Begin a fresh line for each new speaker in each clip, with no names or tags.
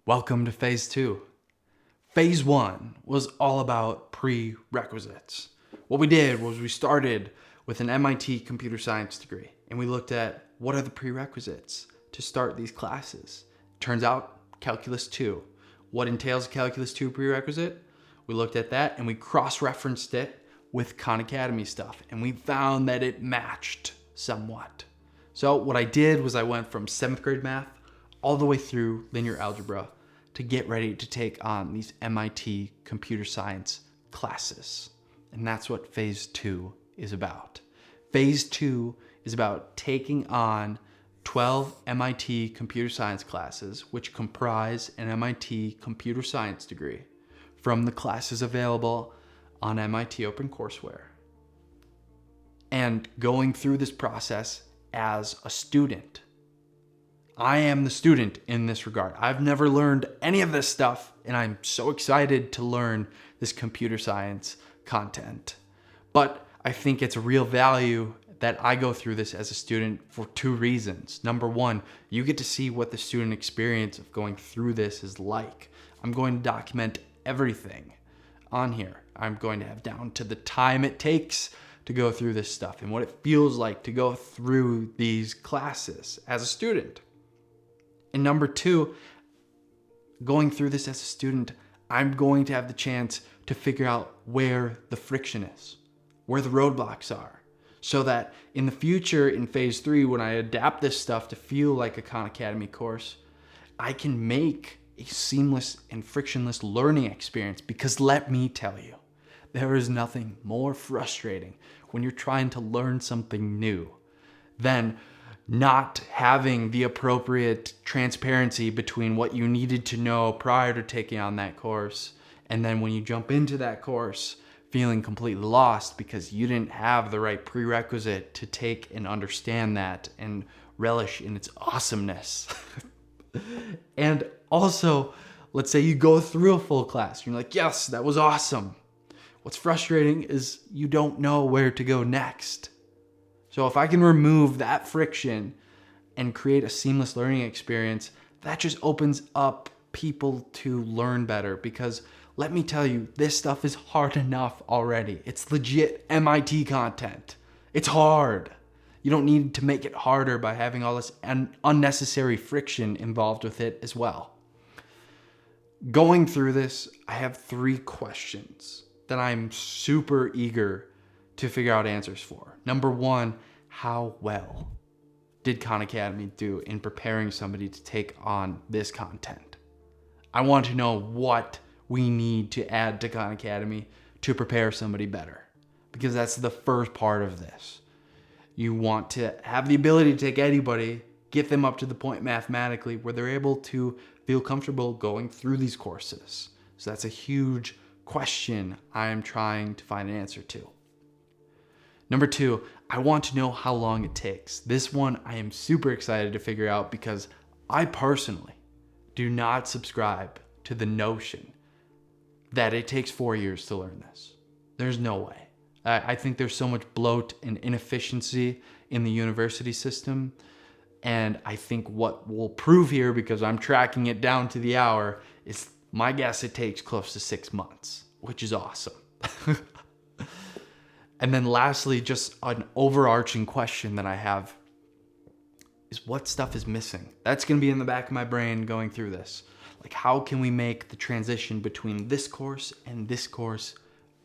Welcome to phase 2. Phase 1 was all about prerequisites. What we did was we started with an MIT computer science degree and we looked at what are the prerequisites to start these classes. Turns out Calculus 2. What entails a Calculus 2 prerequisite? We looked at that and we cross-referenced it with Khan Academy stuff and we found that it matched somewhat. So what I did was I went from 7th grade math all the way through linear algebra to get ready to take on these MIT computer science classes. And that's what phase 2 is about. Phase 2 is about taking on 12 MIT computer science classes, which comprise an MIT computer science degree from the classes available on MIT OpenCourseWare. And going through this process as a student. I am the student in this regard. I've never learned any of this stuff, and I'm so excited to learn this computer science content. But I think it's a real value that I go through this as a student for 2 reasons. Number 1, you get to see what the student experience of going through this is like. I'm going to document everything on here. I'm going to have down to the time it takes to go through this stuff and what it feels like to go through these classes as a student. And number 2, going through this as a student, I'm going to have the chance to figure out where the friction is, where the roadblocks are, so that in the future, in phase 3, when I adapt this stuff to feel like a Khan Academy course, I can make a seamless and frictionless learning experience. Because let me tell you, there is nothing more frustrating when you're trying to learn something new than not having the appropriate transparency between what you needed to know prior to taking on that course, and then when you jump into that course, feeling completely lost because you didn't have the right prerequisite to take and understand that and relish in its awesomeness. And also, let's say you go through a full class, you're like, yes, that was awesome. What's frustrating is you don't know where to go next. So if I can remove that friction and create a seamless learning experience, that just opens up people to learn better. Because let me tell you, this stuff is hard enough already. It's legit MIT content. It's hard. You don't need to make it harder by having all this unnecessary friction involved with it as well. Going through this, I have 3 questions that I'm super eager to figure out answers for. Number 1, how well did Khan Academy do in preparing somebody to take on this content? I want to know what we need to add to Khan Academy to prepare somebody better, because that's the first part of this. You want to have the ability to take anybody, get them up to the point mathematically where they're able to feel comfortable going through these courses. So that's a huge question I am trying to find an answer to. Number 2, I want to know how long it takes. This one I am super excited to figure out because I personally do not subscribe to the notion that it takes 4 years to learn this. There's no way. I think there's so much bloat and inefficiency in the university system. And I think what will prove here, because I'm tracking it down to the hour, is my guess it takes close to 6 months, which is awesome. And then lastly, just an overarching question that I have is what stuff is missing? That's going to be in the back of my brain going through this. Like, how can we make the transition between this course and this course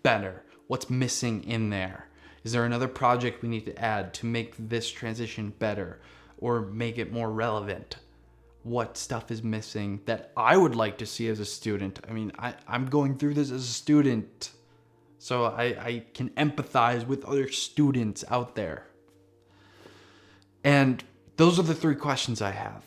better? What's missing in there? Is there another project we need to add to make this transition better or make it more relevant? What stuff is missing that I would like to see as a student? I mean, I'm going through this as a student, so I can empathize with other students out there. And those are the 3 questions I have.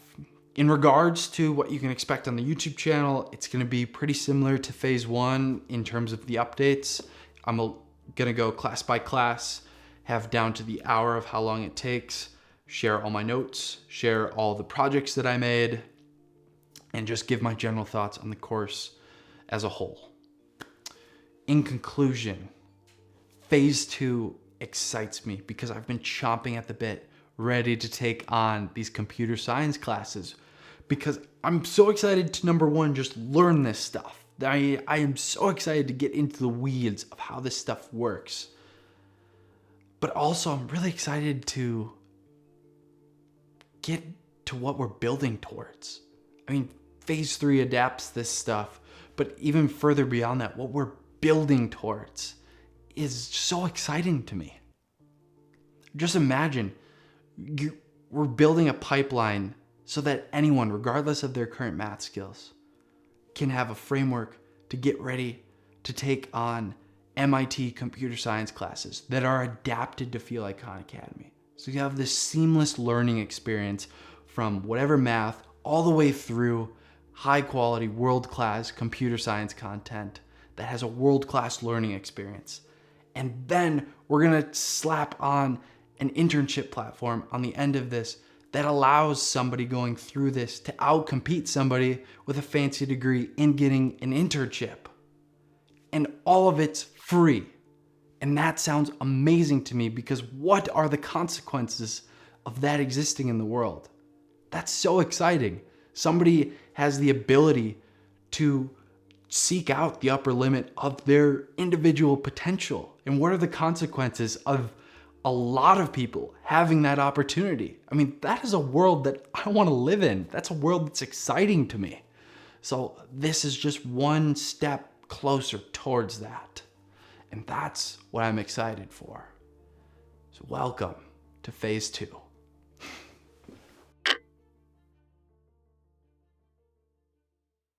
In regards to what you can expect on the YouTube channel, it's going to be pretty similar to phase 1 in terms of the updates. I'm going to go class by class, have down to the hour of how long it takes, share all my notes, share all the projects that I made, and just give my general thoughts on the course as a whole. In conclusion, phase 2 excites me because I've been chomping at the bit, ready to take on these computer science classes, because I'm so excited to, number one, just learn this stuff. I am so excited to get into the weeds of how this stuff works. But also, I'm really excited to get to what we're building towards. I mean, phase 3 adapts this stuff, but even further beyond that, what we're building towards is so exciting to me. Just imagine, we're building a pipeline so that anyone, regardless of their current math skills, can have a framework to get ready to take on MIT computer science classes that are adapted to feel like Khan Academy. So you have this seamless learning experience from whatever math all the way through high quality, world-class computer science content that has a world-class learning experience. And then we're gonna slap on an internship platform on the end of this that allows somebody going through this to outcompete somebody with a fancy degree in getting an internship. And all of it's free. And that sounds amazing to me, because what are the consequences of that existing in the world? That's so exciting. Somebody has the ability to seek out the upper limit of their individual potential. And what are the consequences of a lot of people having that opportunity? I mean, that is a world that I want to live in. That's a world that's exciting to me. So this is just one step closer towards that. And that's what I'm excited for. So welcome to phase 2.